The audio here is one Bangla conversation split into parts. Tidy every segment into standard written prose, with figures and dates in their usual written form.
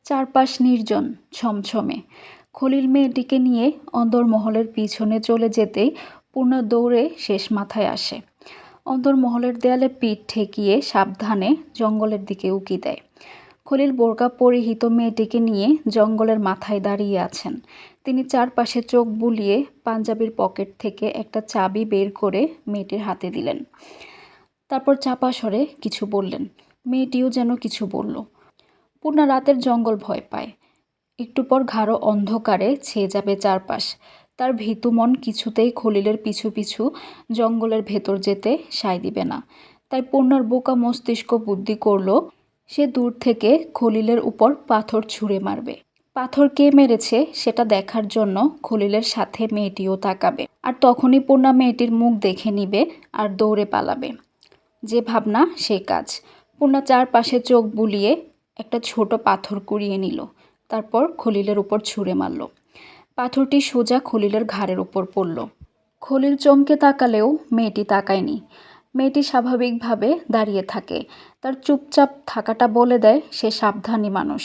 চারপাশ নির্জন, ছমছমে। খলিল মেয়েটিকে নিয়ে অন্দরমহলের পিছনে চলে যেতেই পূর্ণা দৌড়ে শেষ মাথায় আসে। অন্দরমহলের দেয়ালে পিঠ ঠেকিয়ে সাবধানে জঙ্গলের দিকে উঁকি দেয়। খলিল বোরকা পরিহিত মেয়েটিকে নিয়ে জঙ্গলের মাথায় দাঁড়িয়ে আছেন। তিনি চারপাশে চোখ বুলিয়ে পাঞ্জাবির পকেট থেকে একটা চাবি বের করে মেয়েটির হাতে দিলেন। তারপর চাপা স্বরে কিছু বললেন। মেয়েটিও যেন কিছু বলল। পূর্ণা রাতের জঙ্গল ভয় পায়। একটু পর গাঢ় অন্ধকারে ছেয়ে যাবে চারপাশ। তার ভীতু মন কিছুতেই খলিলের পিছু পিছু জঙ্গলের ভেতর যেতে সায় দিবে না। তাই পূর্ণার বোকা মস্তিষ্ক বুদ্ধি করল, সে দূর থেকে খলিলের উপর পাথর ছুঁড়ে মারবে। পাথর কে মেরেছে সেটা দেখার জন্য খলিলের সাথে মেয়েটিও তাকাবে। আর তখনই পূর্ণা মেয়েটির মুখ দেখে নিবে আর দৌড়ে পালাবে। যে ভাবনা সে কাজ। পূর্ণা চারপাশে চোখ বুলিয়ে একটা ছোট পাথর কুড়িয়ে নিল। তারপর খলিলের উপর ছুঁড়ে মারল। পাথরটি সোজা খলিলের ঘাড়ের উপর পড়ল। খলিল চমকে তাকালেও মেয়েটি তাকায়নি। মেয়েটি স্বাভাবিকভাবে দাঁড়িয়ে থাকে। তার চুপচাপ থাকাটা বলে দেয় সে সাবধানী মানুষ।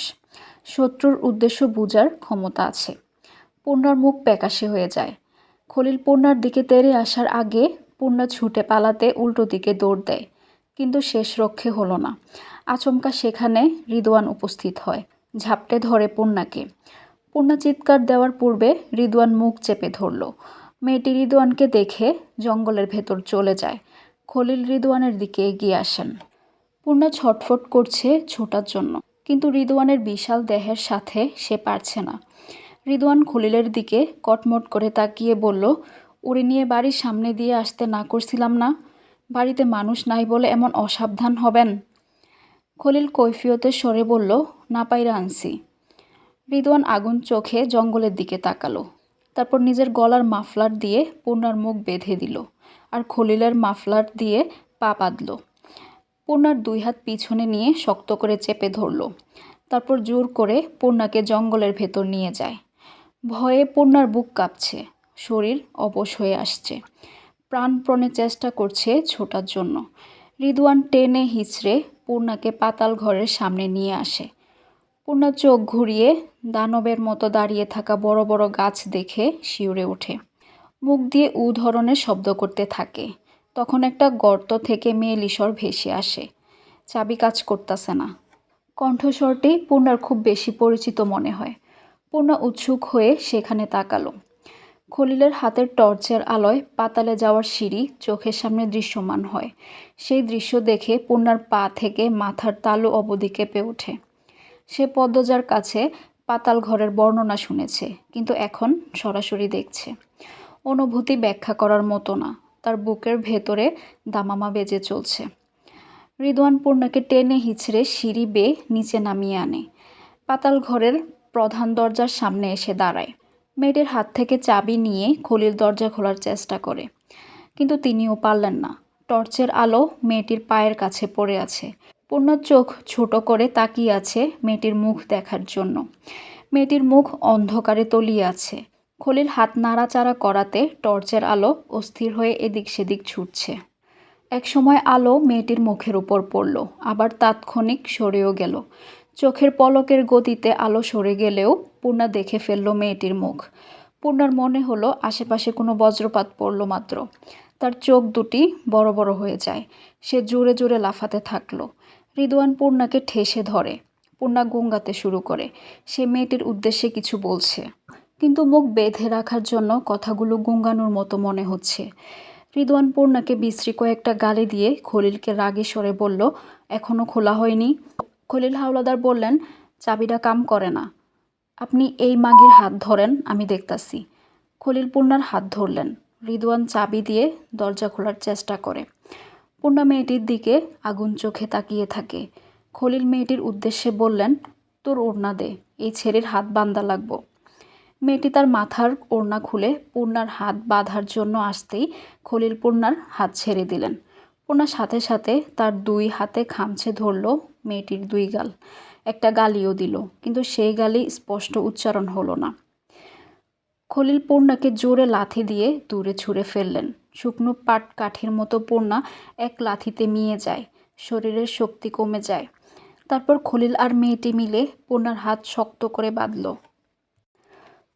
শত্রুর উদ্দেশ্য বুঝার ক্ষমতা আছে। পূর্ণার মুখ প্যাকাশে হয়ে যায়। খলিল পূর্ণার দিকে তেড়ে আসার আগে পূর্ণা ছুটে পালাতে উল্টো দিকে দৌড় দেয়। কিন্তু শেষ রক্ষে হলো না। আচমকা সেখানে রিদওয়ান উপস্থিত হয়। ঝাপটে ধরে পূর্ণাকে। পূর্ণা চিৎকার দেওয়ার পূর্বে রিদওয়ান মুখ চেপে ধরল। মেয়েটি রিদওয়ানকে দেখে জঙ্গলের ভেতর চলে যায়। খলিল রিদওয়ানের দিকে এগিয়ে আসেন। পূর্ণা ছটফট করছে ছোটার জন্য, কিন্তু রিদওয়ানের বিশাল দেহের সাথে সে পারছে না। রিদওয়ান খলিলের দিকে কটমট করে তাকিয়ে বলল, উড়ে নিয়ে বাড়ির সামনে দিয়ে আসতে না করছিলাম না? বাড়িতে মানুষ নাই বলে এমন অসাবধান হবেন? খলিল কৈফিয়তের স্বরে বলল, না পাইরা আনছি। রিদওয়ান আগুন চোখে জঙ্গলের দিকে তাকালো। তারপর নিজের গলার মাফলার দিয়ে পূর্ণার মুখ বেঁধে দিল আর খলিলের মাফলার দিয়ে পা বাঁধল। পূর্ণার দুই হাত পিছনে নিয়ে শক্ত করে চেপে ধরল। তারপর জোর করে পূর্ণাকে জঙ্গলের ভেতর নিয়ে যায়। ভয়ে পূর্ণার বুক কাঁপছে, শরীর অবশ হয়ে আসছে। প্রাণপণে চেষ্টা করছে ছোটার জন্য। রিদওয়ান টেনে হিঁচড়ে পূর্ণাকে পাতাল ঘরের সামনে নিয়ে আসে। পূর্ণা চোখ ঘুরিয়ে দানবের মতো দাঁড়িয়ে থাকা বড় বড় গাছ দেখে শিউরে ওঠে। মুখ দিয়ে উ ধরনের শব্দ করতে থাকে। তখন একটা গর্ত থেকে মেয়েলি স্বর ভেসে আসে, চাবি কাজ করতেছে না। কণ্ঠস্বরটি পূর্ণার খুব বেশি পরিচিত মনে হয়। পূর্ণা উৎসুক হয়ে সেখানে তাকালো। খলিলের হাতের টর্চের আলোয় পাতালে যাওয়ার সিঁড়ি চোখের সামনে দৃশ্যমান হয়। সেই দৃশ্য দেখে পূর্ণার পা থেকে মাথার তালু অবধি কেঁপে ওঠে। সে পদ্মজার কাছে পাতাল ঘরের বর্ণনা শুনেছে, কিন্তু এখন সরাসরি দেখছে। অনুভূতি ব্যাখ্যা করার মতো না, তার বুকের ভেতরে দামামা বেজে চলছে। রিদওয়ান পূর্ণাকে টেনে হিঁচড়ে সিঁড়ি বেয়ে নিচে নামিয়ে আনে। পাতাল ঘরের প্রধান দরজার সামনে এসে দাঁড়ায়। মেয়েটির হাত থেকে চাবি নিয়ে খলিল দরজা খোলার চেষ্টা করে, কিন্তু তিনিও পারলেন না। টর্চের আলো মেয়েটির পায়ের কাছে পড়ে আছে। পূর্ণার চোখ ছোট করে তাকিয়ে আছে মেয়েটির মুখ দেখার জন্য। মেয়েটির মুখ অন্ধকারে তলিয়ে আছে। খলিল হাত নাড়াচাড়া করাতে টর্চের আলো অস্থির হয়ে এদিক সেদিক ছুটছে। একসময় আলো মেয়েটির মুখের উপর পড়ল, আবার তাৎক্ষণিক সরেও গেল। চোখের পলকের গতিতে আলো সরে গেলেও পূর্ণা দেখে ফেলল মেয়েটির মুখ। পূর্ণার মনে হলো আশেপাশে কোনো বজ্রপাত পড়ল মাত্র। তার চোখ দুটি বড় বড় হয়ে যায়। সে জোরে জোরে লাফাতে থাকলো। রিদওয়ান পূর্ণাকে ঠেসে ধরে। পূর্ণা গুঙ্গাতে শুরু করে। সে মেয়েটির উদ্দেশ্যে কিছু বলছে, কিন্তু মুখ বেঁধে রাখার জন্য কথাগুলো গুঙ্গানোর মতো মনে হচ্ছে। রিদওয়ান পূর্ণাকে বিশ্রী কয়েকটা গালি দিয়ে খলিলকে রাগী স্বরে বলল, এখনও খোলা হয়নি? খলিল হাওলাদার বললেন, চাবিটা কাম করে না। আপনি এই মাগির হাত ধরেন, আমি দেখতাছি। খলিল পূর্ণার হাত ধরলেন। রিদওয়ান চাবি দিয়ে দরজা খোলার চেষ্টা করে। পূর্ণা মেয়েটির দিকে আগুন চোখে তাকিয়ে থাকে। খলিল মেয়েটির উদ্দেশ্যে বললেন, তোর ওড়না দে, এই ছেলের হাত বাঁধা লাগবো। মেয়েটি তার মাথার ওড়না খুলে পূর্ণার হাত বাঁধার জন্য আসতেই খলিল পূর্ণার হাত ছেড়ে দিলেন। পূর্ণার সাথে সাথে তার দুই হাতে খামছে ধরল মেয়েটির দুই গাল। একটা গালিও দিল, কিন্তু সেই গালি স্পষ্ট উচ্চারণ হলো না। খলিল পূর্ণাকে জোরে লাথি দিয়ে দূরে ছুঁড়ে ফেললেন। শুকনো পাট কাঠির মতো পূর্ণা এক লাথিতে মিয়ে যায়। শরীরের শক্তি কমে যায়। তারপর খলিল আর মেয়েটি মিলে পূর্ণার হাত শক্ত করে বাঁধল।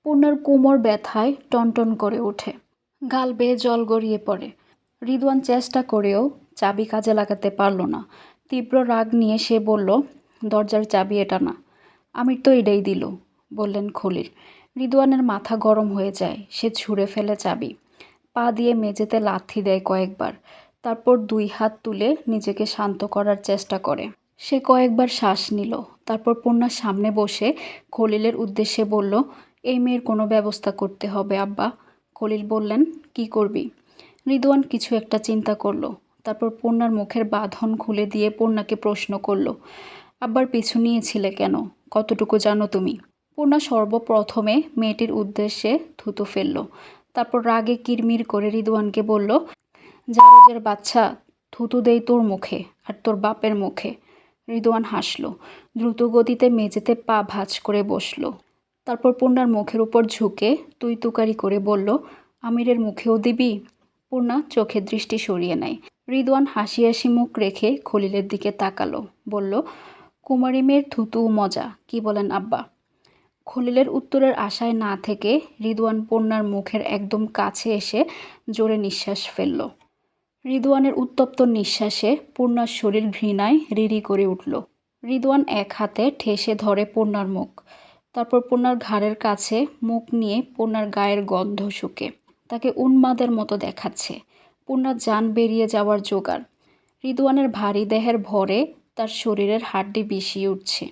পূর্ণার কোমর ব্যথায় টনটন করে ওঠে, গাল বেয়ে জল গড়িয়ে পড়ে। রিদওয়ান চেষ্টা করেও চাবি কাজে লাগাতে পারল না। তীব্র রাগ নিয়ে সে বলল, দরজার চাবি এটা না। আমির তো এটাই দিল, বললেন খলিল। রিদওয়ানের মাথা গরম হয়ে যায়, সে ছুঁড়ে ফেলে চাবি। পা দিয়ে মেঝেতে লাথি দেয় কয়েকবার, তারপর 2 হাত তুলে নিজেকে শান্ত করার চেষ্টা করে। সে কয়েকবার শ্বাস নিল, তারপর পূর্ণার সামনে বসে খলিলের উদ্দেশ্যে বলল, এই মেয়ের কোনো ব্যবস্থা করতে হবে আব্বা। খলিল বললেন, কি করবি? রিদওয়ান কিছু একটা চিন্তা করলো, তারপর পূর্ণার মুখের বাঁধন খুলে দিয়ে পূর্ণাকে প্রশ্ন করলো, আব্বার পিছু নিয়েছিলে কেন? কতটুকু জানো তুমি? পূর্ণা সর্বপ্রথমে মেয়েটির উদ্দেশ্যে থুতু ফেলল, তারপর রাগে কিরমির করে রিদওয়ানকে বলল, জারজের বাচ্চা, থুতু দেই তোর মুখে আর তোর বাপের মুখে। রিদওয়ান হাসল, দ্রুত গতিতে মেঝেতে পা ভাঁজ করে বসল। তারপর পূর্ণার মুখের উপর ঝুঁকে তুই তুকারি করে বলল, আমিরের মুখেও দিবি? পূর্ণা চোখের দৃষ্টি সরিয়ে নেয়। রিদওয়ান হাসি হাসি মুখ রেখে খলিলের দিকে তাকালো, বলল, কুমারী মেয়ের থুতু মজা, কি বলেন আব্বা? খলিলের উত্তরের আশায় না থেকে রিদওয়ান পূর্ণার মুখের একদম কাছে এসে জোরে নিঃশ্বাস ফেলল। রিদওয়ানের উত্তপ্ত নিঃশ্বাসে পূর্ণার শরীর ঘৃণায় রিরি করে উঠল। রিদওয়ান এক হাতে ঠেসে ধরে পূর্ণার মুখ, তারপর পূর্ণার ঘাড়ের কাছে মুখ নিয়ে পূর্ণার গায়ের গন্ধ শুকে তাকে উন্মাদের মতো দেখাচ্ছে। পূর্ণার জান বেরিয়ে যাওয়ার জোগাড়। রিদওয়ানের ভারী দেহের ভরে তার শরীরের হাড্ডি বিষিয়ে উঠছে,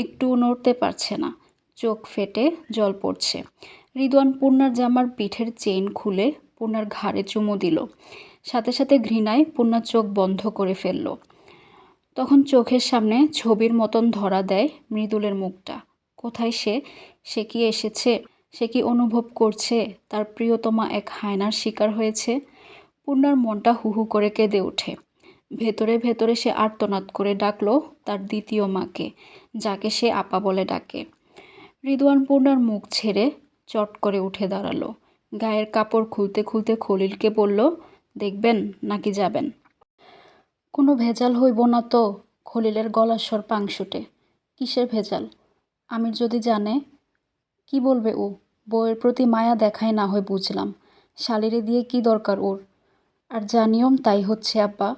একটুও নড়তে পারছে না, চোখ ফেটে জল পড়ছে। রিদওয়ান পূর্ণার জামার পিঠের চেইন খুলে পূর্ণার ঘাড়ে চুমু দিল, সাথে সাথে ঘৃণায় পূর্ণার চোখ বন্ধ করে ফেলল। তখন চোখের সামনে ছবির মতন ধরা দেয় মৃদুলের মুখটা। কোথায় সে? সে কি এসেছে? সে কি অনুভব করছে তার প্রিয়তমা এক হায়নার শিকার হয়েছে? পূর্ণার মনটা হুহু করে কেঁদে ওঠে। ভেতরে ভেতরে সে আর্তনাদ করে ডাকলো তার দ্বিতীয় মাকে, যাকে সে আপা বলে ডাকে। রিদওয়ান পূর্ণার মুখ ছেড়ে চট করে উঠে দাঁড়ালো, গায়ের কাপড় খুলতে খুলতে খলিলকে বলল, দেখবেন নাকি যাবেন? কোনো ভেজাল হইব না তো? খলিলের গলার স্বর পাংশুটে। কিসের ভেজাল? আমির যদি জানে? কি বলবে ও? বউয়ের প্রতি মায়া দেখায় না হয় বুঝলাম, শালিরে দিয়ে কি দরকার ওর? আর যা নিয়ম তাই হচ্ছে আব্বা।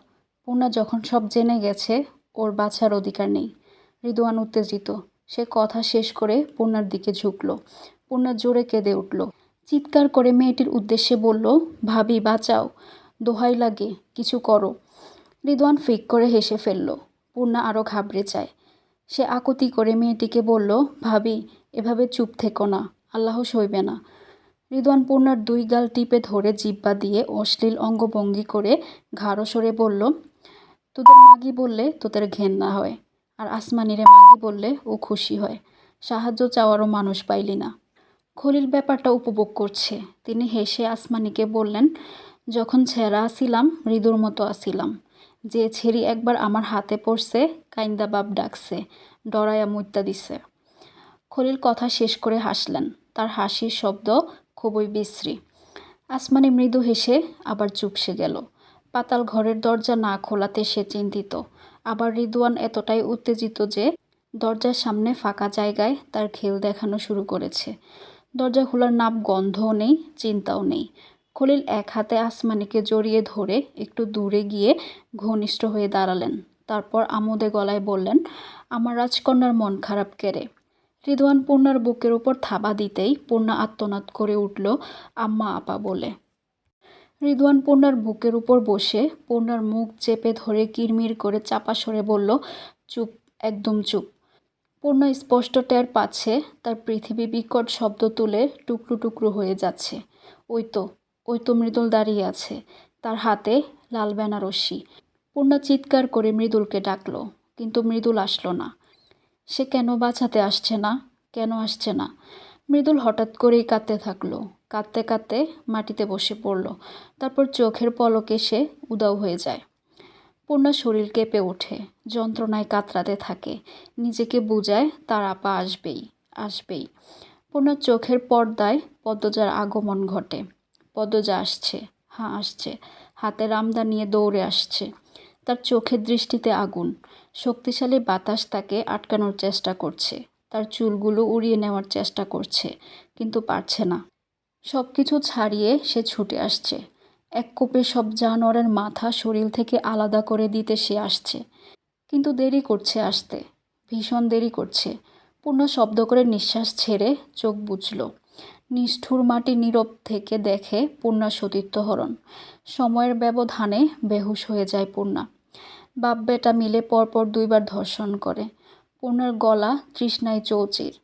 পূর্ণা যখন সব জেনে গেছে, ওর বাঁচার অধিকার নেই। রিদওয়ান উত্তেজিত, সে কথা শেষ করে পূর্ণার দিকে ঝুঁকল। পূর্ণা জোরে কেঁদে উঠল, চিৎকার করে মেয়েটির উদ্দেশ্যে বলল, ভাবি বাঁচাও, দোহাই লাগে, কিছু করো। রিদওয়ান ফিক করে হেসে ফেলল। পূর্ণা আরও ঘাবড়ে যায়। সে আকুতি করে মেয়েটিকে বলল, ভাবি এভাবে চুপ থেকো না, আল্লাহ সইবে না। রিদওয়ান পূর্ণার 2 গাল টিপে ধরে জিহ্বা দিয়ে অশ্লীল অঙ্গভঙ্গি করে ঘাড় সরে বলল, তোদের মাগি বললে তোদের ঘেন্না হয়, আর আসমানিরে মাগি বললে ও খুশি হয়। সাহায্য চাওয়ারও মানুষ পাইলি না। খলিল ব্যাপারটা উপভোগ করছে। তিনি হেসে আসমানিকে বললেন, যখন ছেঁড়া আসিলাম মৃদুর মতো আসিলাম, যে ছেড়ি একবার আমার হাতে পড়ছে কাইন্দা বাপ ডাকছে, ডরায়া মুইত্যা দিছে। খলিল কথা শেষ করে হাসলেন, তার হাসির শব্দ খুবই বিশ্রী। আসমানি মৃদু হেসে আবার চুপসে গেল। পাতাল ঘরের দরজা না খোলাতে সে চিন্তিত, আবার রিদওয়ান এতটাই উত্তেজিত যে দরজার সামনে ফাঁকা জায়গায় তার খেল দেখানো শুরু করেছে। দরজা খোলার নাম গন্ধও নেই, চিন্তাও নেই। খলিল এক হাতে আসমানিকে জড়িয়ে ধরে একটু দূরে গিয়ে ঘনিষ্ঠ হয়ে দাঁড়ালেন, তারপর আমোদে গলায় বললেন, আমার রাজকন্যার মন খারাপ কেড়ে। রিদওয়ান পূর্ণার বুকের উপর থাবা দিতেই পূর্ণা আর্তনাদ করে উঠল, আম্মা আপা বলে। রিদওয়ান পূর্ণার বুকের উপর বসে পূর্ণার মুখ চেপে ধরে কিরমির করে চাপা সরে বলল, চুপ, একদম চুপ। পূর্ণা স্পষ্ট টের পাচ্ছে তার পৃথিবী বিকট শব্দ তুলে টুকরো টুকরো হয়ে যাচ্ছে। ওই তো মৃদুল দাঁড়িয়ে আছে, তার হাতে লাল বেনারসি। পূর্ণা চিৎকার করে মৃদুলকে ডাকলো, কিন্তু মৃদুল আসলো না। সে কেন বাঁচাতে আসছে না? কেন আসছে না? মৃদুল হঠাৎ করেই কাঁদতে থাকলো, কাঁদতে কাঁদতে মাটিতে বসে পড়ল, তারপর চোখের পলকে সে উধাও হয়ে যায়। পূর্ণার শরীর কেঁপে ওঠে, যন্ত্রণায় কাতরাতে থাকে, নিজেকে বুঝায় তার আপা আসবেই, আসবেই। পূর্ণার চোখের পর্দায় পদ্মজার আগমন ঘটে। পদ্মজা আসছে, হ্যাঁ আসছে, হাতে রামদা নিয়ে দৌড়ে আসছে। তার চোখের দৃষ্টিতে আগুন। শক্তিশালী বাতাস তাকে আটকানোর চেষ্টা করছে, তার চুলগুলো উড়িয়ে নেওয়ার চেষ্টা করছে, কিন্তু পারছে না। সব কিছু ছাড়িয়ে সে ছুটে আসছে। এক কোপে সব জানোয়ারের মাথা শরীর থেকে আলাদা করে দিতে সে আসছে, কিন্তু দেরি করছে আসতে, ভীষণ দেরি করছে। পূর্ণ শব্দ করে নিঃশ্বাস ছেড়ে চোখ বুজল। নিষ্ঠুর মাটি নীরব থেকে দেখে পূর্ণা সতীর্থহরণ। সময়ের ব্যবধানে বেহুশ হয়ে যায় পূর্ণা। বাপ বেটা মিলে পরপর 2বার ধর্ষণ করে। পূর্ণার গলা তৃষ্ণায় চৌচির,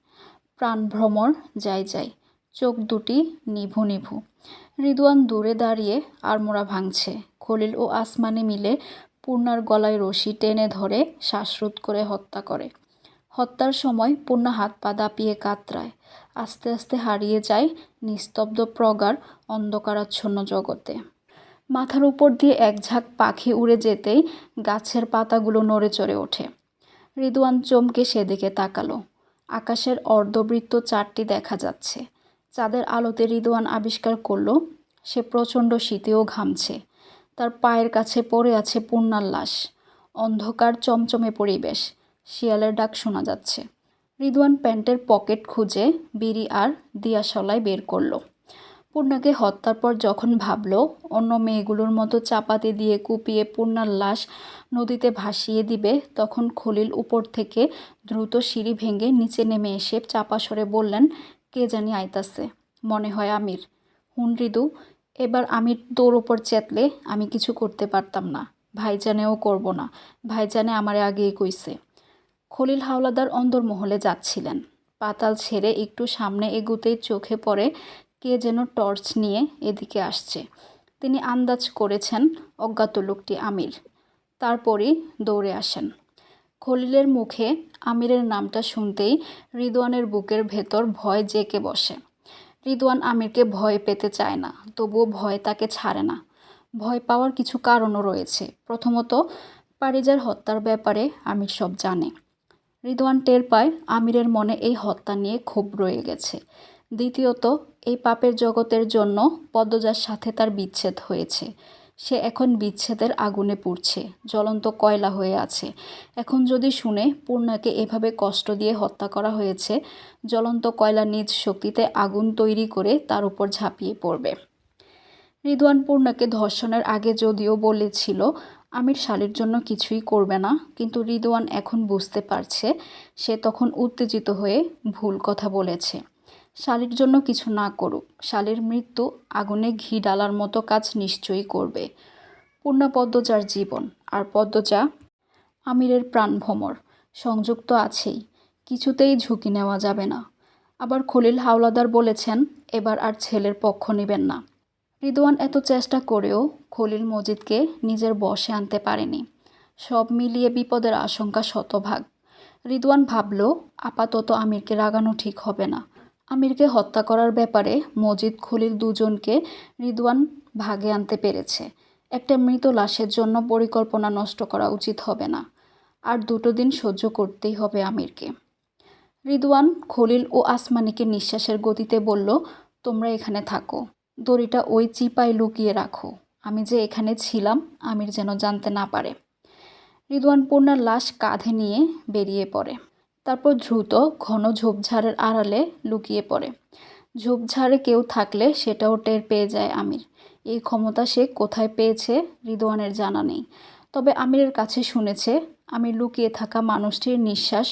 প্রাণভ্রমর যায়, চোখ দুটি নিভু নিভু। রিদওয়ান দূরে দাঁড়িয়ে আড়মোড়া ভাঙছে। খলিল ও আসমানি মিলে পূর্ণার গলায় রশি টেনে ধরে শ্বাসরোধ করে হত্যা করে। হত্যার সময় পূর্ণা হাত পা দাপিয়ে কাতরায়, আস্তে আস্তে হারিয়ে যায় নিস্তব্ধ প্রগাঢ় অন্ধকারাচ্ছন্ন জগতে। মাথার উপর দিয়ে এক ঝাঁক পাখি উড়ে যেতেই গাছের পাতাগুলো নড়ে চড়ে ওঠে। রিদওয়ান চমকে সেদিকে তাকালো। আকাশের অর্ধবৃত্ত 4টি দেখা যাচ্ছে। চাঁদের আলোতে রিদওয়ান আবিষ্কার করলো সে প্রচণ্ড শীতেও ঘামছে। তার পায়ের কাছে পড়ে আছে পূর্ণার লাশ। অন্ধকার চমচমে পরিবেশ, শিয়ালের ডাক শোনা যাচ্ছে। রিদওয়ান প্যান্টের পকেট খুঁজে বিড়ি আর দিয়াশলাই বের করলো। পূর্ণাকে হত্যার পর যখন ভাবল অন্য মেয়েগুলোর মতো চাপাতি দিয়ে কুপিয়ে পূর্ণার লাশ নদীতে ভাসিয়ে দিবে, তখন খলিল উপর থেকে দ্রুত সিঁড়ি ভেঙে নিচে নেমে এসে চাপা স্বরে বললেন, কে জানি আইতাছে, মনে হয় আমির। হুন রিদু, এবার আমির তোর ওপর চেতলে আমি কিছু করতে পারতাম না। ভাইজানেও করব না, ভাইজানে আমারে আগেই কইছে। খলিল হাওলাদার অন্দরমহলে যাচ্ছিলেন। পাতাল ছেড়ে একটু সামনে এগুতেই চোখে পড়ে কে যেন টর্চ নিয়ে এদিকে আসছে। তিনি আন্দাজ করেছেন অজ্ঞাত লোকটি আমির। তারপরই দৌড়ে আসেন। খলিলের মুখে আমিরের নামটা শুনতেই রিদওয়ানের বুকের ভেতর ভয় জেঁকে বসে। রিদওয়ান আমিরকে ভয় পেতে চায় না, তবুও ভয় তাকে ছাড়ে না। ভয় পাওয়ার কিছু কারণও রয়েছে। প্রথমত, পারিজার হত্যার ব্যাপারে আমির সব জানে। রিদওয়ান টের পায় আমিরের মনে এই হত্যা নিয়ে ক্ষোভ রয়ে গেছে। দ্বিতীয়ত, এই পাপের জগতের জন্য পদ্মজার সাথে তার বিচ্ছেদ হয়েছে। সে এখন বিচ্ছেদের আগুনে পুড়ছে, জ্বলন্ত কয়লা হয়ে আছে। এখন যদি শুনে পূর্ণাকে এভাবে কষ্ট দিয়ে হত্যা করা হয়েছে, জ্বলন্ত কয়লা নিজ শক্তিতে আগুন তৈরি করে তার উপর ঝাঁপিয়ে পড়বে। রিদওয়ান পূর্ণাকে ধর্ষণের আগে যদিও বলেছিল আমির শালির জন্য কিছুই করবে না, কিন্তু রিদওয়ান এখন বুঝতে পারছে সে তখন উত্তেজিত হয়ে ভুল কথা বলেছে। শালির জন্য কিছু না করুক, শালির মৃত্যু আগুনে ঘি ডালার মতো কাজ নিশ্চয়ই করবে। পূর্ণা পদ্মজার জীবন, আর পদ্মজা আমিরের প্রাণভ্রমর, সংযুক্ত আছেই, কিছুতেই ঝুঁকি নেওয়া যাবে না। আবার খলিল হাওলাদার বলেছেন এবার আর ছেলের পক্ষ নেবেন না। রিদওয়ান এত চেষ্টা করেও খলিল মজিদকে নিজের বশে আনতে পারেনি। সব মিলিয়ে বিপদের আশঙ্কা শতভাগ। রিদওয়ান ভাবল আপাতত আমিরকে রাগানো ঠিক হবে না। আমিরকে হত্যা করার ব্যাপারে মজিদ খলিল দুজনকে রিদওয়ান ভাগে আনতে পেরেছে। একটা মৃত লাশের জন্য পরিকল্পনা নষ্ট করা উচিত হবে না। আর 2 দিন সহ্য করতেই হবে আমিরকে। রিদওয়ান খলিল ও আসমানিকে নিঃশ্বাসের গতিতে বলল, তোমরা এখানে থাকো, দড়িটা ওই চিপায় লুকিয়ে রাখো। আমি যে এখানে ছিলাম আমির যেন জানতে না পারে। রিদওয়ান পূর্ণার লাশ কাঁধে নিয়ে বেরিয়ে পড়ে। তারপর দ্রুত ঘন ঝোপঝাড়ের আড়ালে লুকিয়ে পড়ে। ঝোপঝাড়ে কেউ থাকলে সেটাও টের পেয়ে যায় আমির। এই ক্ষমতা সে কোথায় পেয়েছে রিদওয়ানের জানা নেই, তবে আমিরের কাছে শুনেছে আমির লুকিয়ে থাকা মানুষটির নিঃশ্বাস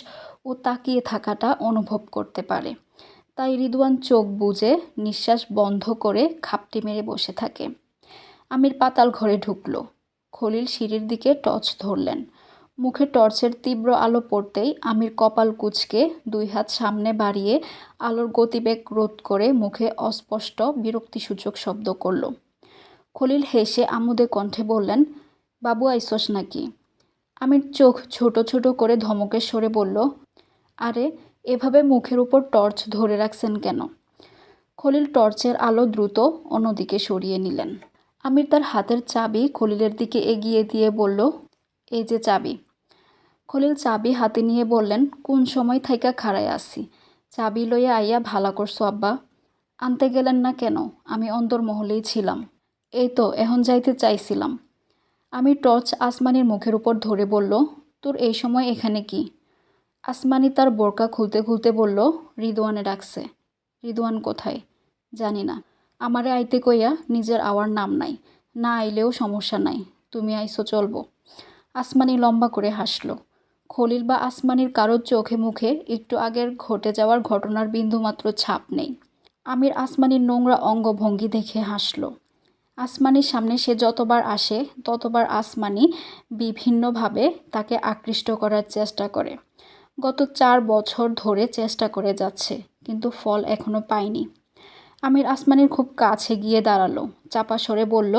ও তাকিয়ে থাকাটা অনুভব করতে পারে। তাই রিদওয়ান চোখ বুজে নিঃশ্বাস বন্ধ করে খাপটি মেরে বসে থাকে। আমির পাতাল ঘরে ঢুকল। খলিল সিঁড়ির দিকে টর্চ ধরলেন। মুখে টর্চের তীব্র আলো পড়তেই আমির কপাল কুঁচকে 2 হাত সামনে বাড়িয়ে আলোর গতিবেগ রোধ করে মুখে অস্পষ্ট বিরক্তিসূচক শব্দ করল। খলিল হেসে আমোদে কণ্ঠে বললেন, বাবু আইসস নাকি? আমির চোখ ছোট ছোট করে ধমকের স্বরে বলল, আরে এভাবে মুখের উপর টর্চ ধরে রাখছেন কেন? খলিল টর্চের আলো দ্রুত অন্যদিকে সরিয়ে নিলেন। আমির তার হাতের চাবি খলিলের দিকে এগিয়ে দিয়ে বলল, এই যে চাবি। খলিল চাবি হাতে নিয়ে বললেন, কোন সময় থাইকা খাড়ায় আসি, চাবি লইয়া আইয়া ভালা করছো আব্বা। আনতে গেলেন না কেন? আমি অন্দরমহলেই ছিলাম। এই তো এখন যাইতে চাইছিলাম। আমি টর্চ আসমানির মুখের উপর ধরে বলল, তোর এই সময় এখানে কি? আসমানি তার বোরকা খুলতে খুলতে বলল, রিদওয়ানে ডাকছে। রিদওয়ান কোথায়? জানি না। আমারে আইতে কইয়া নিজের আওয়ার নাম নাই। না আইলেও সমস্যা নাই, তুমি আইসো চলবো। আসমানি লম্বা করে হাসল। খলিল বা আসমানির কারোর চোখে মুখে একটু আগের ঘটে যাওয়ার ঘটনার বিন্দুমাত্র ছাপ নেই। আমির আসমানির নোংরা অঙ্গভঙ্গি দেখে হাসল। আসমানির সামনে সে যতবার আসে ততবার আসমানি বিভিন্নভাবে তাকে আকৃষ্ট করার চেষ্টা করে। গত 4 বছর ধরে চেষ্টা করে যাচ্ছে, কিন্তু ফল এখনো পায়নি। আমির আসমানির খুব কাছে গিয়ে দাঁড়ালো, চাপা স্বরে বলল,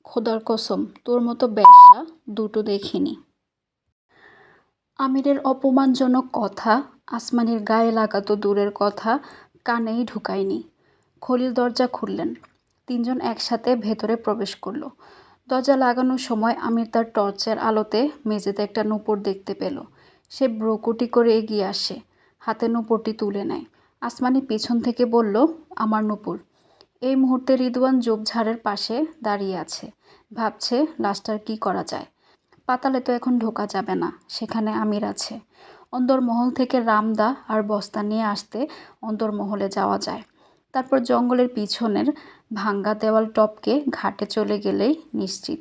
খোদার কসম, তোর মতো বেশ্যা দুটো দেখিনি। আমিরের অপমানজনক কথা আসমানির গায়ে লাগাতো দূরের কথা, কানেই ঢুকায়নি। খলিল দরজা খুললেন। 3 জন একসাথে ভেতরে প্রবেশ করল। দরজা লাগানোর সময় আমির তার টর্চের আলোতে মেঝেতে একটা নূপুর দেখতে পেল। সে ভ্রুকুটি করে এগিয়ে আসে, হাতে নূপুরটি তুলে নেয়। আসমানি পিছন থেকে বলল, আমার নূপুর। এই মুহূর্তে রিদওয়ান ঝোপঝাড়ের পাশে দাঁড়িয়ে আছে, ভাবছে লাশটার কি করা যায়। পাতালে তো এখন ঢোকা যাবে না, সেখানে আমির আছে। অন্দরমহল থেকে রামদা আর বস্তা নিয়ে আসতে অন্দরমহলে যাওয়া যায়। তারপর জঙ্গলের পিছনের ভাঙ্গা দেওয়াল টপকে ঘাটে চলে গেলেই নিশ্চিত।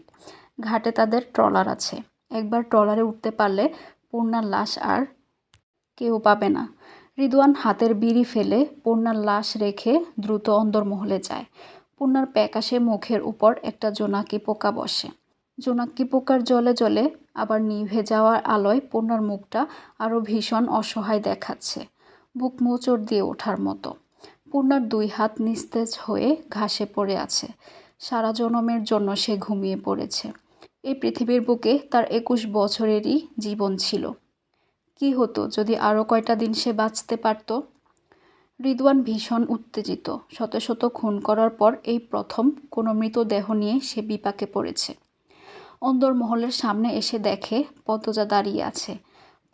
ঘাটে তাদের ট্রলার আছে। একবার ট্রলারে উঠতে পারলে পূর্ণার লাশ আর কেউ পাবে না। রিদওয়ান হাতের বিড়ি ফেলে পূর্ণার লাশ রেখে দ্রুত অন্দরমহলে যায়। পূর্ণার প্যাকাশে মুখের উপর একটা জোনাকি পোকা বসে। জোনাকি পোকার জলে জলে আবার নিভে যাওয়ার আলোয় পূর্ণার মুখটা আরও ভীষণ অসহায় দেখাচ্ছে, বুক মোচড় দিয়ে ওঠার মতো। পূর্ণার 2 হাত নিস্তেজ হয়ে ঘাসে পড়ে আছে। সারা জনমের জন্য সে ঘুমিয়ে পড়েছে। এই পৃথিবীর বুকে তার 21 বছরেরই জীবন ছিল। কি হতো যদি আরও কয়টা দিন সে বাঁচতে পারত? রিদওয়ান ভীষণ উত্তেজিত। শত শত খুন করার পর এই প্রথম কোনো মৃতদেহ নিয়ে সে বিপাকে পড়েছে। অন্দরমহলের সামনে এসে দেখে পদ্মজা দাঁড়িয়ে আছে।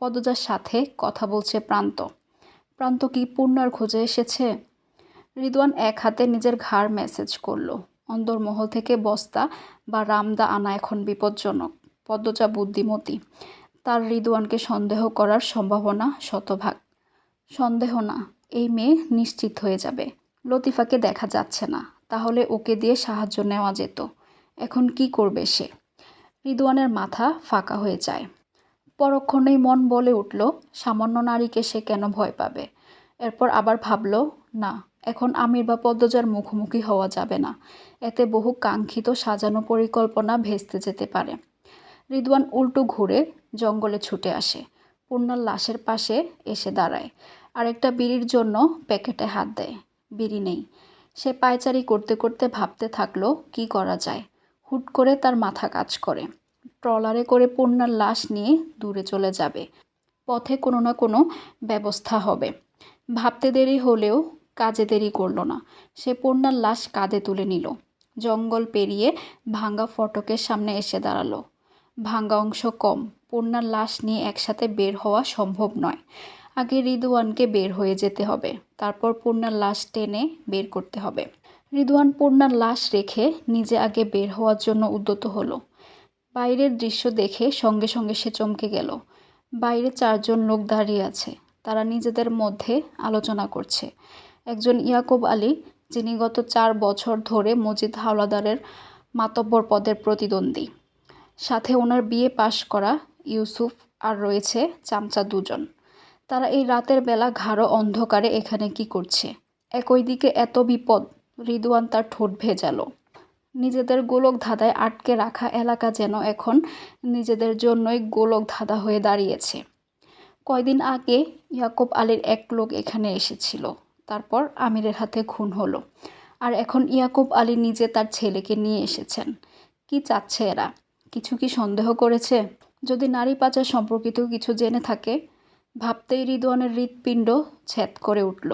পদ্মজার সাথে কথা বলছে প্রান্ত। প্রান্ত কি পূর্ণার খোঁজে এসেছে? রিদওয়ান এক হাতে নিজের ঘাড় ম্যাসেজ করল। অন্দরমহল থেকে বস্তা বা রামদা আনা এখন বিপজ্জনক। পদ্মজা বুদ্ধিমতী, তার রিদওয়ানকে সন্দেহ করার সম্ভাবনা শতভাগ। সন্দেহ না, এই মেয়ে নিশ্চিত হয়ে যাবে। লতিফাকে দেখা যাচ্ছে না, তাহলে ওকে দিয়ে সাহায্য নেওয়া যেত। এখন কি করবে সে? রিদওয়ানের মাথা ফাঁকা হয়ে যায়। পরক্ষণেই মন বলে উঠল, সামান্য নারীকে সে কেন ভয় পাবে। এরপর আবার ভাবল, না, এখন আমির বা পদ্মজার মুখোমুখি হওয়া যাবে না। এতে বহু কাঙ্ক্ষিত সাজানো পরিকল্পনা ভেস্তে যেতে পারে। রিদওয়ান উল্টো ঘুরে জঙ্গলে ছুটে আসে। পূর্ণার লাশের পাশে এসে দাঁড়ায়। আরেকটা বিড়ির জন্য প্যাকেটে হাত দেয়। বিড়ি নেই। সে পায়চারি করতে করতে ভাবতে থাকলো কি করা যায়। হুট করে তার মাথা কাজ করে। ট্রলারে করে পূর্ণার লাশ নিয়ে দূরে চলে যাবে। পথে কোনো না কোনো ব্যবস্থা হবে। ভাবতে দেরি হলেও কাজে দেরি করল না। সে পূর্ণার লাশ কাঁধে তুলে নিল। জঙ্গল পেরিয়ে ভাঙ্গা ফটকের সামনে এসে দাঁড়ালো। ভাঙ্গা অংশ কম, পূর্ণার লাশ নিয়ে একসাথে বের হওয়া সম্ভব নয়। আগে রিদওয়ানকে বের হয়ে যেতে হবে, তারপর পূর্ণার লাশ টেনে বের করতে হবে। রিদওয়ান পূর্ণার লাশ রেখে নিজে আগে বের হওয়ার জন্য উদ্যত হলো। বাইরের দৃশ্য দেখে সঙ্গে সঙ্গে সে চমকে গেল। বাইরে 4 জন লোক দাঁড়িয়ে আছে। তারা নিজেদের মধ্যে আলোচনা করছে। একজন ইয়াকুব আলী, যিনি গত 4 বছর ধরে মজিদ হাওলাদারের মাতব্বর পদের প্রতিদ্বন্দ্বী। সাথে ওনার বিএ পাশ করা ইউসুফ, আর রয়েছে চামচা 2 জন। তারা এই রাতের বেলা গাঢ় অন্ধকারে এখানে কি করছে? একই দিকে এত বিপদ। রিদওয়ান তার ঠোঁট ভেজালো। নিজেদের গোলক ধাঁধায় আটকে রাখা এলাকা যেন এখন নিজেদের জন্যই গোলক ধাঁধা হয়ে দাঁড়িয়েছে। কয়দিন আগে ইয়াকুব আলীর এক লোক এখানে এসেছিল, তারপর আমিরের হাতে খুন হলো। আর এখন ইয়াকুব আলী নিজে তার ছেলেকে নিয়ে এসেছেন। কি চাচ্ছে এরা? কিছু কি সন্দেহ করেছে? যদি নারী পাচার সম্পর্কিত কিছু জেনে থাকে? ভাবতেই রিদওয়ানের হৃৎপিণ্ড ছেদ করে উঠল।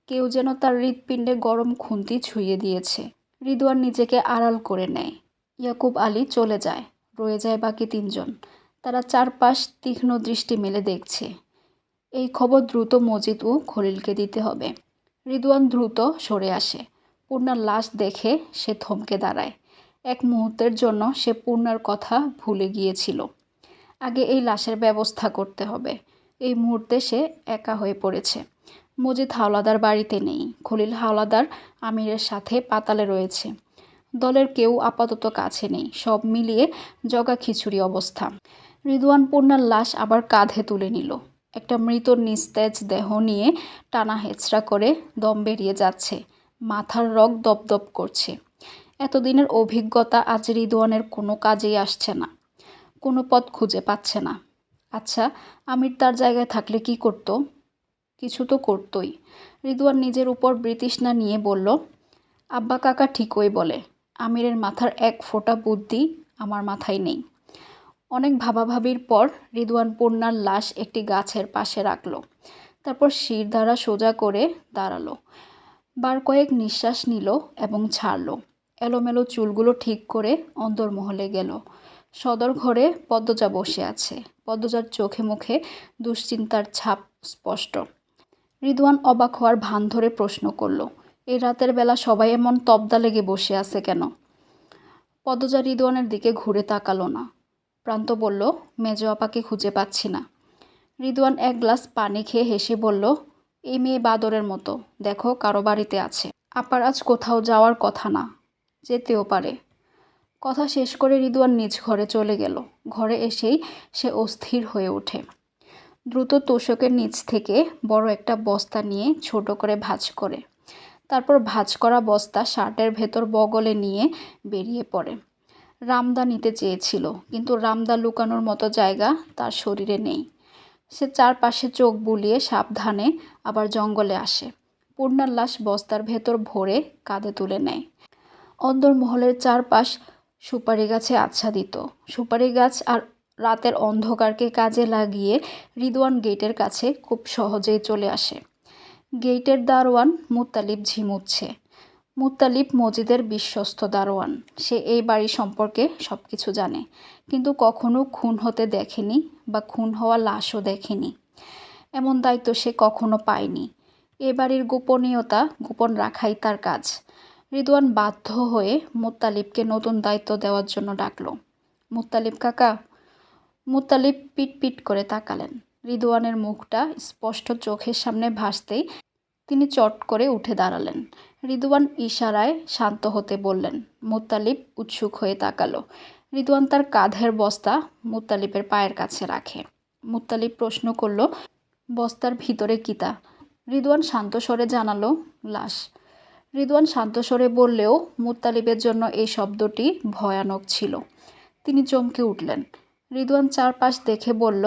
কেউ যেন তার হৃৎপিণ্ডে গরম খুন্তি ছুঁয়ে দিয়েছে। রিদওয়ান নিজেকে আড়াল করে নেয়। ইয়াকুব আলী চলে যায়। রয়ে যায় বাকি 3 জন। তারা চারপাশ তীক্ষ্ণ দৃষ্টি মেলে দেখছে। এই খবর দ্রুত মজিদ ও খলিলকে দিতে হবে। রিদওয়ান দ্রুত সরে আসে। পূর্ণার লাশ দেখে সে থমকে দাঁড়ায়। এক মুহূর্তের জন্য সে পূর্ণার কথা ভুলে গিয়েছিল। আগে এই লাশের ব্যবস্থা করতে হবে। এই মুহূর্তে সে একা হয়ে পড়েছে। মজিদ হাওলাদার বাড়িতে নেই। খলিল হাওলাদার আমিরের সাথে পাতালে রয়েছে। দলের কেউ আপাতত কাছে নেই। সব মিলিয়ে জগা খিচুড়ি অবস্থা। রিদওয়ান পূর্ণার লাশ আবার কাঁধে তুলে নিল। একটা মৃত নিস্তেজ দেহ নিয়ে টানা হেঁচড়া করে দম বেরিয়ে যাচ্ছে। মাথার রগ দপদপ করছে। এতদিনের অভিজ্ঞতা আজ রিদওয়ানের কোনো কাজেই আসছে না। কোনো পথ খুঁজে পাচ্ছে না। আচ্ছা, আমির তার জায়গায় থাকলে কি করত? কিছু তো করতই। রিদওয়ান নিজের উপর বৃতৃষ্ণা নিয়ে বলল, আব্বা কাকা ঠিকই বলে। আমিরের মাথার এক ফোঁটা বুদ্ধি আমার মাথায় নেই। অনেক ভাবাভাবির পর রিদওয়ান পূর্ণার লাশ একটি গাছের পাশে রাখল। তারপর শিরদাঁড়া সোজা করে দাঁড়ালো। বার কয়েক নিঃশ্বাস নিল এবং ছাড়ল। এলোমেলো চুলগুলো ঠিক করে অন্দরমহলে গেল। সদর ঘরে পদ্মজা বসে আছে। পদ্মজার চোখে মুখে দুশ্চিন্তার ছাপ স্পষ্ট। রিদওয়ান অবাক হওয়ার ভান ধরে প্রশ্ন করল, এই রাতের বেলা সবাই এমন তবদা লেগে বসে আছে কেন? পদ্মজা রিদওয়ানের দিকে ঘুরে তাকালো না। প্রান্ত বলল, মেজ আপাকে খুঁজে পাচ্ছি না। রিদওয়ান এক গ্লাস পানি খেয়ে হেসে বলল, এই মেয়ে বাদরের মতো, দেখো কারো বাড়িতে আছে। আপার আজ কোথাও যাওয়ার কথা না, যেতেও পারে। কথা শেষ করে রিদওয়ান নিজ ঘরে চলে গেল। ঘরে এসেই সে অস্থির হয়ে ওঠে। দ্রুত তোশকের নিচ থেকে বড় একটা বস্তা নিয়ে ছোট করে ভাঁজ করে। তারপর ভাঁজ করা বস্তা শার্টের ভেতর বগলে নিয়ে বেরিয়ে পড়ে। রামদা নিতে চেয়েছিল, কিন্তু রামদা লুকানোর মতো জায়গা তার শরীরে নেই। সে চারপাশে চোখ বুলিয়ে সাবধানে আবার জঙ্গলে আসে। পূর্ণার লাশ বস্তার ভেতর ভরে কাঁধে তুলে নেয়। অন্দরমহলের চারপাশ সুপারি গাছে আচ্ছাদিত। সুপারি গাছ আর রাতের অন্ধকারকে কাজে লাগিয়ে রিদওয়ান গেটের কাছে খুব সহজেই চলে আসে। গেটের দারোয়ান মুত্তালিব ঝিমুচ্ছে। মুত্তালিব মজিদের বিশ্বস্ত দারোয়ান। সে এই বাড়ি সম্পর্কে সব কিছু জানে, কিন্তু কখনো খুন হতে দেখেনি বা খুন হওয়া লাশও দেখেনি। এমন দায়িত্ব সে কখনো পায়নি। এ বাড়ির গোপনীয়তা গোপন রাখাই তার কাজ। রিদওয়ান বাধ্য হয়ে মুত্তালিবকে নতুন দায়িত্ব দেওয়ার জন্য ডাকল। মুত্তালিব কাকা। মুত্তালিব পিট পিট করে তাকালেন। রিদওয়ানের মুখটা স্পষ্ট চোখের সামনে ভাসতেই তিনি চট করে উঠে দাঁড়ালেন। রিদওয়ান ইশারায় শান্ত হতে বললেন। মুত্তালিব উৎসুক হয়ে তাকালো। রিদওয়ান তার কাঁধের বস্তা মুত্তালিবের পায়ের কাছে রাখে। মুত্তালিব প্রশ্ন করল, বস্তার ভিতরে কি তা? রিদওয়ান শান্ত স্বরে জানালো, লাশ। রিদওয়ান শান্ত স্বরে বললেও মুত্তালিবের জন্য এই শব্দটি ভয়ানক ছিল। তিনি চমকে উঠলেন। রিদওয়ান চারপাশ দেখে বলল,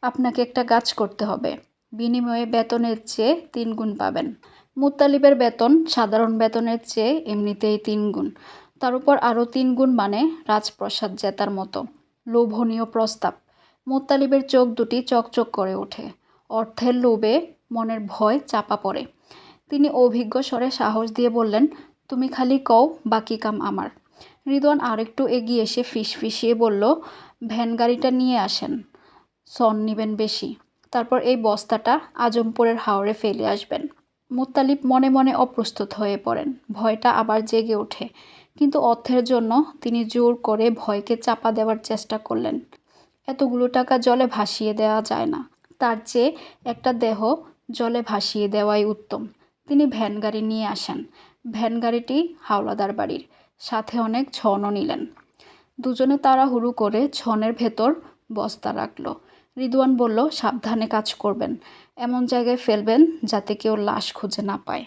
আপনাকে একটা কাজ করতে হবে। বিনিময়ে বেতনের চেয়ে 3 গুণ পাবেন। মুত্তালিবের বেতন সাধারণ বেতনের চেয়ে এমনিতেই 3 গুণ। তার উপর আরও 3 গুণ মানে রাজপ্রাসাদ জেতার মতো লোভনীয় প্রস্তাব। মুত্তালিবের চোখ দুটি চকচক করে ওঠে। অর্থের লোভে মনের ভয় চাপা পড়ে। তিনি অভিজ্ঞ স্বরে সাহস দিয়ে বললেন, তুমি খালি কও, বাকি কাম আমার। রিদওয়ান আরেকটু এগিয়ে এসে ফিসফিসিয়ে বলল, ভ্যান গাড়িটা নিয়ে আসেন, সন নিবেন বেশি। তারপর এই বস্তাটা আজমপুরের হাওরে ফেলে আসবেন। মুত্তালিব মনে মনে অপ্রস্তুত হয়ে পড়েন। ভয়টা আবার জেগে ওঠে, কিন্তু অর্থের জন্য তিনি জোর করে ভয়কে চাপা দেওয়ার চেষ্টা করলেন। এতগুলো টাকা জলে ভাসিয়ে দেওয়া যায় না। তার চেয়ে একটা দেহ জলে ভাসিয়ে দেওয়াই উত্তম। তিনি ভ্যান গাড়ি নিয়ে আসেন। ভ্যান গাড়িটি হাওলাদার বাড়ির। সাথে অনেক ছনও নিলেন। দুজনে তাড়াহুড়ো করে ছনের ভেতর বস্তা রাখল। রিদওয়ান বলল, সাবধানে কাজ করবেন। এমন জায়গায় ফেলবেন যাতে কেউ লাশ খুঁজে না পায়।